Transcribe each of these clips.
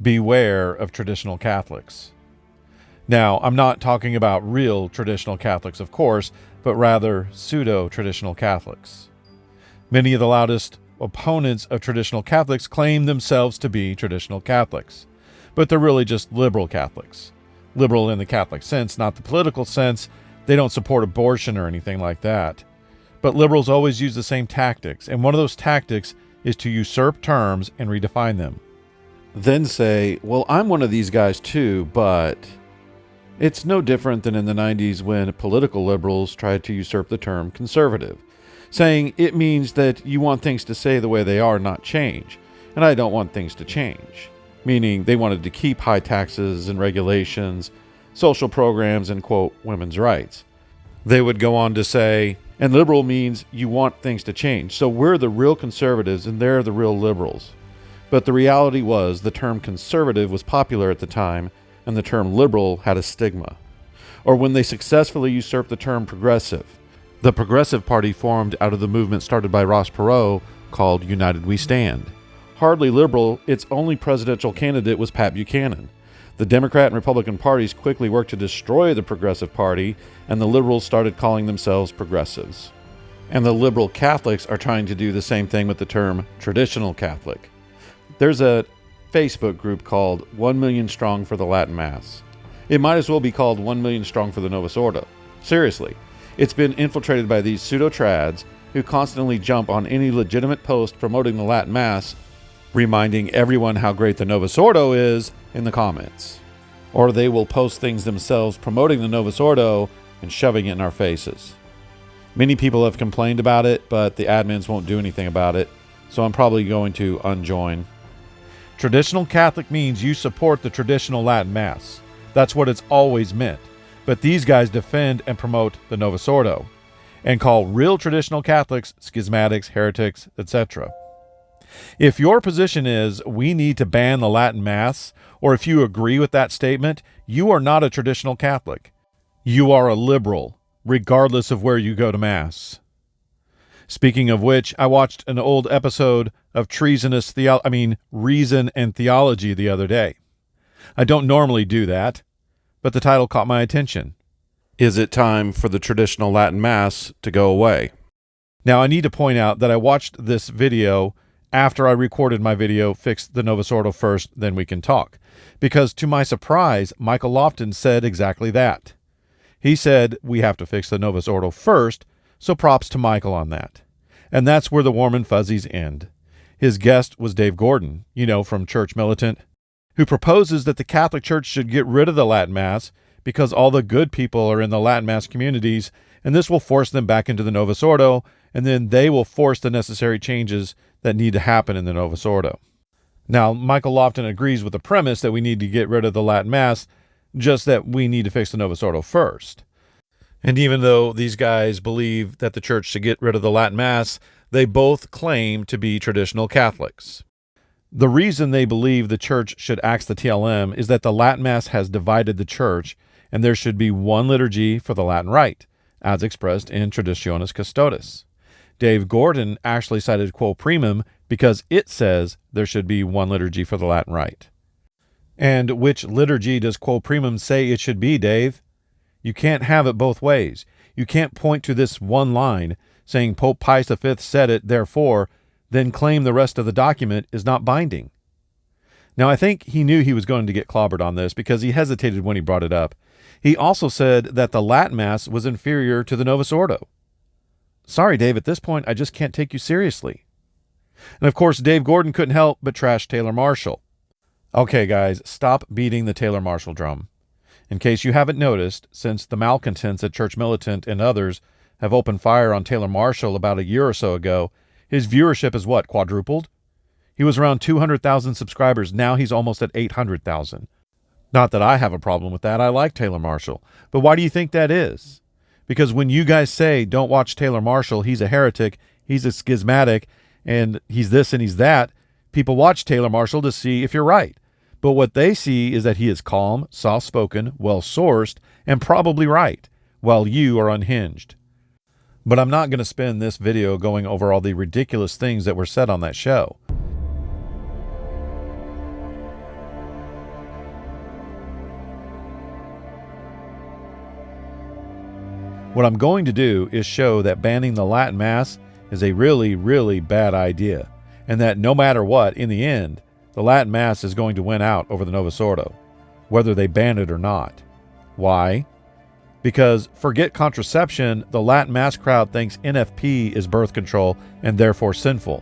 Beware of traditional Catholics. Now, I'm not talking about real traditional Catholics, of course, but rather pseudo-traditional Catholics. Many of the loudest opponents of traditional Catholics claim themselves to be traditional Catholics, but they're really just liberal Catholics. Liberal in the Catholic sense, not the political sense. They don't support abortion or anything like that. But liberals always use the same tactics, and one of those tactics is to usurp terms and redefine them. Then say, well, I'm one of these guys too, but it's no different than in the 90s when political liberals tried to usurp the term conservative, saying it means that you want things to stay the way they are, not change. And I don't want things to change. Meaning they wanted to keep high taxes and regulations, social programs, and, quote, women's rights. They would go on to say, and liberal means you want things to change. So we're the real conservatives and they're the real liberals. But the reality was the term conservative was popular at the time and the term liberal had a stigma. Or when they successfully usurped the term progressive. The Progressive Party formed out of the movement started by Ross Perot called United We Stand. Hardly liberal, its only presidential candidate was Pat Buchanan. The Democrat and Republican parties quickly worked to destroy the Progressive Party, and the liberals started calling themselves progressives. And the liberal Catholics are trying to do the same thing with the term traditional Catholic. There's a Facebook group called 1 Million Strong for the Latin Mass. It might as well be called 1 Million Strong for the Novus Ordo. Seriously, it's been infiltrated by these pseudo-trads who constantly jump on any legitimate post promoting the Latin Mass, reminding everyone how great the Novus Ordo is in the comments. Or they will post things themselves promoting the Novus Ordo and shoving it in our faces. Many people have complained about it, but the admins won't do anything about it, so I'm probably going to unjoin. Traditional Catholic means you support the traditional Latin Mass. That's what it's always meant. But these guys defend and promote the Novus Ordo and call real traditional Catholics schismatics, heretics, etc. If your position is we need to ban the Latin Mass, or if you agree with that statement, you are not a traditional Catholic. You are a liberal, regardless of where you go to Mass. Speaking of which, I watched an old episode of Reason and Theology the other day. I don't normally do that, but the title caught my attention. Is it time for the traditional Latin Mass to go away? Now, I need to point out that I watched this video after I recorded my video, Fix the Novus Ordo First, Then We Can Talk. Because to my surprise, Michael Lofton said exactly that. He said we have to fix the Novus Ordo first, so props to Michael on that. And that's where the warm and fuzzies end. His guest was Dave Gordon, from Church Militant, who proposes that the Catholic Church should get rid of the Latin Mass because all the good people are in the Latin Mass communities, and this will force them back into the Novus Ordo, and then they will force the necessary changes that need to happen in the Novus Ordo. Now, Michael Lofton agrees with the premise that we need to get rid of the Latin Mass, just that we need to fix the Novus Ordo first. And even though these guys believe that the church should get rid of the Latin Mass, they both claim to be traditional Catholics. The reason they believe the church should axe the TLM is that the Latin Mass has divided the church, and there should be one liturgy for the Latin Rite, as expressed in Traditionis Custodes. Dave Gordon actually cited Quo Primum because it says there should be one liturgy for the Latin Rite. And which liturgy does Quo Primum say it should be, Dave? You can't have it both ways. You can't point to this one line saying Pope Pius V said it, therefore, then claim the rest of the document is not binding. Now, I think he knew he was going to get clobbered on this because he hesitated when he brought it up. He also said that the Latin Mass was inferior to the Novus Ordo. Sorry, Dave, at this point, I just can't take you seriously. And of course, Dave Gordon couldn't help but trash Taylor Marshall. Okay, guys, stop beating the Taylor Marshall drum. In case you haven't noticed, since the malcontents at Church Militant and others have opened fire on Taylor Marshall about a year or so ago, his viewership is what, quadrupled? He was around 200,000 subscribers. Now he's almost at 800,000. Not that I have a problem with that. I like Taylor Marshall. But why do you think that is? Because when you guys say, don't watch Taylor Marshall, he's a heretic, he's a schismatic, and he's this and he's that, people watch Taylor Marshall to see if you're right. But what they see is that he is calm, soft-spoken, well-sourced, and probably right, while you are unhinged. But I'm not going to spend this video going over all the ridiculous things that were said on that show. What I'm going to do is show that banning the Latin Mass is a really, really bad idea, and that no matter what, in the end, the Latin Mass is going to win out over the Novus Ordo, whether they ban it or not. Why? Because forget contraception, the Latin Mass crowd thinks NFP is birth control and therefore sinful.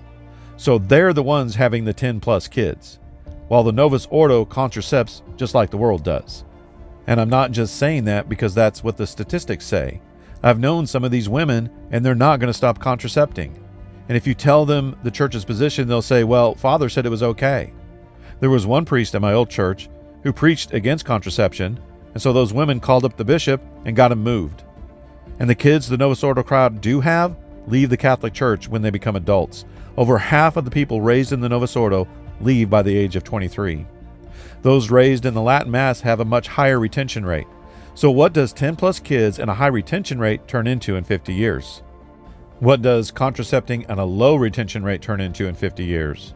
So they're the ones having the 10 plus kids, while the Novus Ordo contracepts just like the world does. And I'm not just saying that because that's what the statistics say. I've known some of these women and they're not going to stop contracepting. And if you tell them the church's position, they'll say, well, Father said it was okay. There was one priest at my old church who preached against contraception, and so those women called up the bishop and got him moved. And the kids the Novus Ordo crowd do have leave the Catholic Church when they become adults. Over half of the people raised in the Novus Ordo leave by the age of 23. Those raised in the Latin Mass have a much higher retention rate. So what does 10 plus kids and a high retention rate turn into in 50 years? What does contracepting and a low retention rate turn into in 50 years?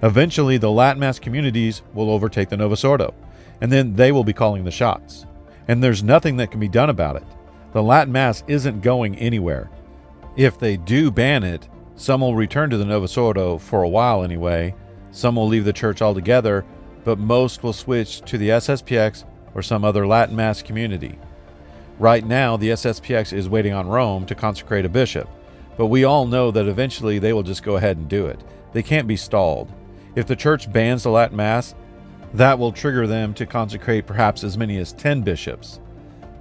Eventually, the Latin Mass communities will overtake the Novus Ordo, and then they will be calling the shots. And there's nothing that can be done about it. The Latin Mass isn't going anywhere. If they do ban it, some will return to the Novus Ordo for a while anyway. Some will leave the church altogether, but most will switch to the SSPX or some other Latin Mass community. Right now, the SSPX is waiting on Rome to consecrate a bishop, but we all know that eventually they will just go ahead and do it. They can't be stalled. If the church bans the Latin Mass, that will trigger them to consecrate perhaps as many as 10 bishops.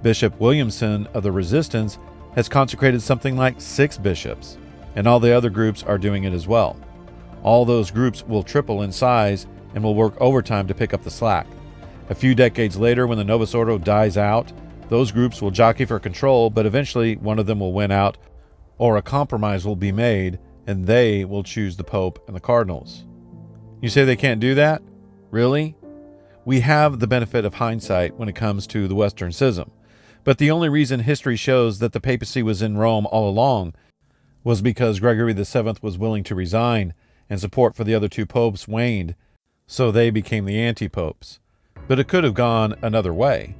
Bishop Williamson of the Resistance has consecrated something like 6 bishops, and all the other groups are doing it as well. All those groups will triple in size and will work overtime to pick up the slack. A few decades later, when the Novus Ordo dies out, those groups will jockey for control, but eventually one of them will win out, or a compromise will be made, and they will choose the Pope and the Cardinals. You say they can't do that? Really? We have the benefit of hindsight when it comes to the Western Schism, but the only reason history shows that the papacy was in Rome all along was because Gregory VII was willing to resign, and support for the other 2 popes waned, so they became the anti-popes. But it could have gone another way.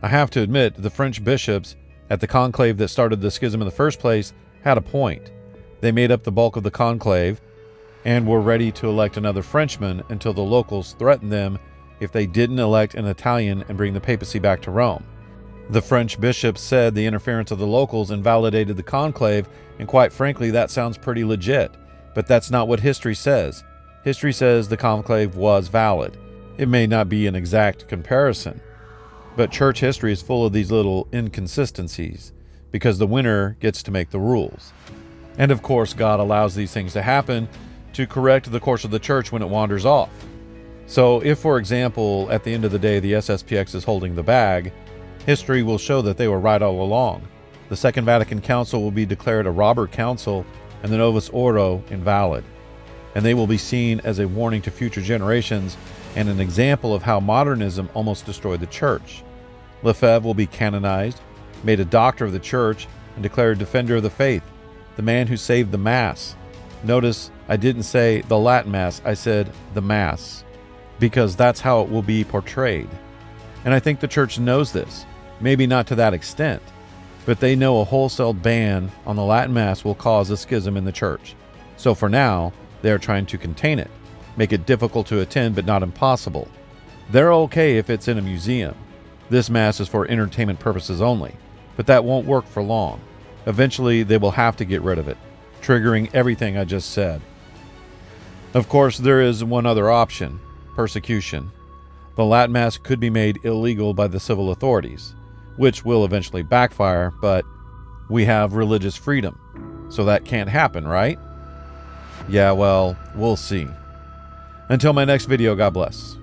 I have to admit, the French bishops at the conclave that started the schism in the first place had a point. They made up the bulk of the conclave and were ready to elect another Frenchman until the locals threatened them if they didn't elect an Italian and bring the papacy back to Rome. The French bishops said the interference of the locals invalidated the conclave, and quite frankly, that sounds pretty legit. But that's not what history says. History says the conclave was valid. It may not be an exact comparison, but church history is full of these little inconsistencies because the winner gets to make the rules. And of course, God allows these things to happen to correct the course of the church when it wanders off. So if, for example, at the end of the day, the SSPX is holding the bag, history will show that they were right all along. The Second Vatican Council will be declared a robber council and the Novus Ordo invalid. And they will be seen as a warning to future generations and an example of how modernism almost destroyed the church. Lefebvre will be canonized, made a doctor of the church, and declared defender of the faith, the man who saved the Mass. Notice I didn't say the Latin Mass, I said the Mass, because that's how it will be portrayed. And I think the church knows this, maybe not to that extent, but they know a wholesale ban on the Latin Mass will cause a schism in the church. So for now, they are trying to contain it, make it difficult to attend but not impossible. They're okay if it's in a museum. This Mass is for entertainment purposes only, but that won't work for long. Eventually, they will have to get rid of it, triggering everything I just said. Of course, there is one other option: persecution. The Latin Mass could be made illegal by the civil authorities, which will eventually backfire, but we have religious freedom, so that can't happen, right? Yeah, well, we'll see. Until my next video, God bless.